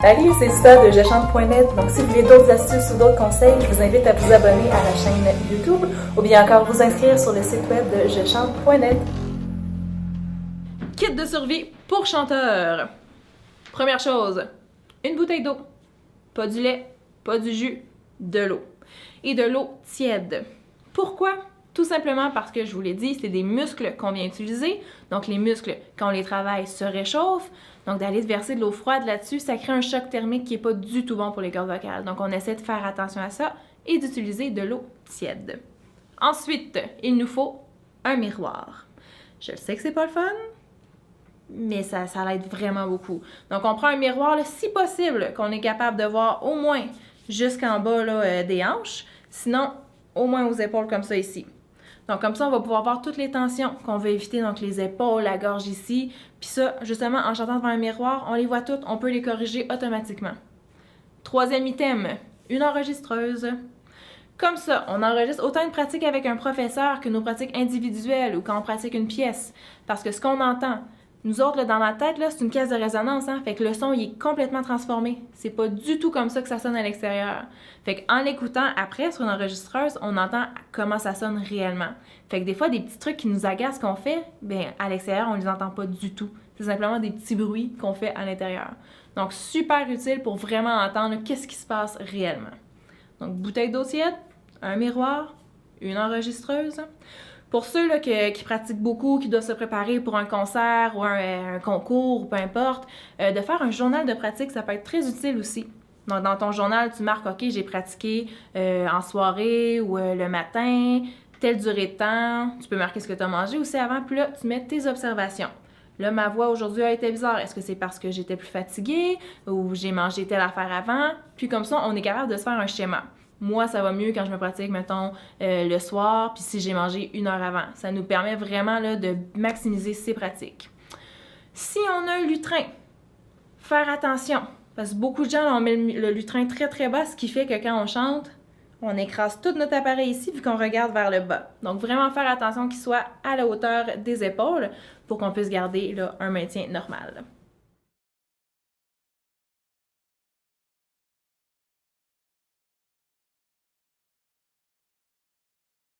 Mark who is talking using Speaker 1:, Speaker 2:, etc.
Speaker 1: Salut, c'est Lisa de jechante.net. Donc, si vous voulez d'autres astuces ou d'autres conseils, je vous invite à vous abonner à la chaîne YouTube ou bien encore vous inscrire sur le site web de jechante.net.
Speaker 2: Kit de survie pour chanteurs. Première chose, une bouteille d'eau. Pas du lait, pas du jus, de l'eau. Et de l'eau tiède. Pourquoi? Tout simplement parce que, je vous l'ai dit, c'est des muscles qu'on vient utiliser. Donc, les muscles, quand on les travaille, se réchauffent. Donc, d'aller verser de l'eau froide là-dessus, ça crée un choc thermique qui n'est pas du tout bon pour les cordes vocales. Donc, on essaie de faire attention à ça et d'utiliser de l'eau tiède. Ensuite, il nous faut un miroir. Je le sais que c'est pas le fun, mais ça l'aide vraiment beaucoup. Donc, on prend un miroir, là, si possible, qu'on est capable de voir au moins jusqu'en bas là, des hanches. Sinon, au moins aux épaules comme ça ici. Donc, comme ça, on va pouvoir voir toutes les tensions qu'on veut éviter, donc les épaules, la gorge ici. Puis ça, justement, en chantant devant un miroir, on les voit toutes, on peut les corriger automatiquement. Troisième item, une enregistreuse. Comme ça, on enregistre autant une pratique avec un professeur que nos pratiques individuelles ou quand on pratique une pièce. Parce que ce qu'on entend, nous autres, là, dans la tête, là, c'est une caisse de résonance, hein? Fait que le son, il est complètement transformé. C'est pas du tout comme ça que ça sonne à l'extérieur. Fait qu'en l'écoutant après sur une enregistreuse, on entend comment ça sonne réellement. Fait que des fois, des petits trucs qui nous agacent qu'on fait, bien, à l'extérieur, on les entend pas du tout. C'est simplement des petits bruits qu'on fait à l'intérieur. Donc, super utile pour vraiment entendre qu'est-ce qui se passe réellement. Donc, bouteille d'eau tiède, un miroir, une enregistreuse. Pour ceux là, qui pratiquent beaucoup, qui doivent se préparer pour un concert ou un concours, ou peu importe, de faire un journal de pratique, ça peut être très utile aussi. Donc, dans ton journal, tu marques « OK, j'ai pratiqué en soirée ou le matin, telle durée de temps. » Tu peux marquer ce que tu as mangé aussi avant. Puis là, tu mets tes observations. Là, ma voix aujourd'hui a été bizarre. Est-ce que c'est parce que j'étais plus fatiguée ou j'ai mangé telle affaire avant? Puis comme ça, on est capable de se faire un schéma. Moi, ça va mieux quand je me pratique, mettons, le soir, puis si j'ai mangé 1 heure avant. Ça nous permet vraiment là, de maximiser ces pratiques. Si on a un lutrin, faire attention. Parce que beaucoup de gens, là, on met le lutrin très très bas, ce qui fait que quand on chante, on écrase tout notre appareil ici vu qu'on regarde vers le bas. Donc, vraiment faire attention qu'il soit à la hauteur des épaules pour qu'on puisse garder là, un maintien normal.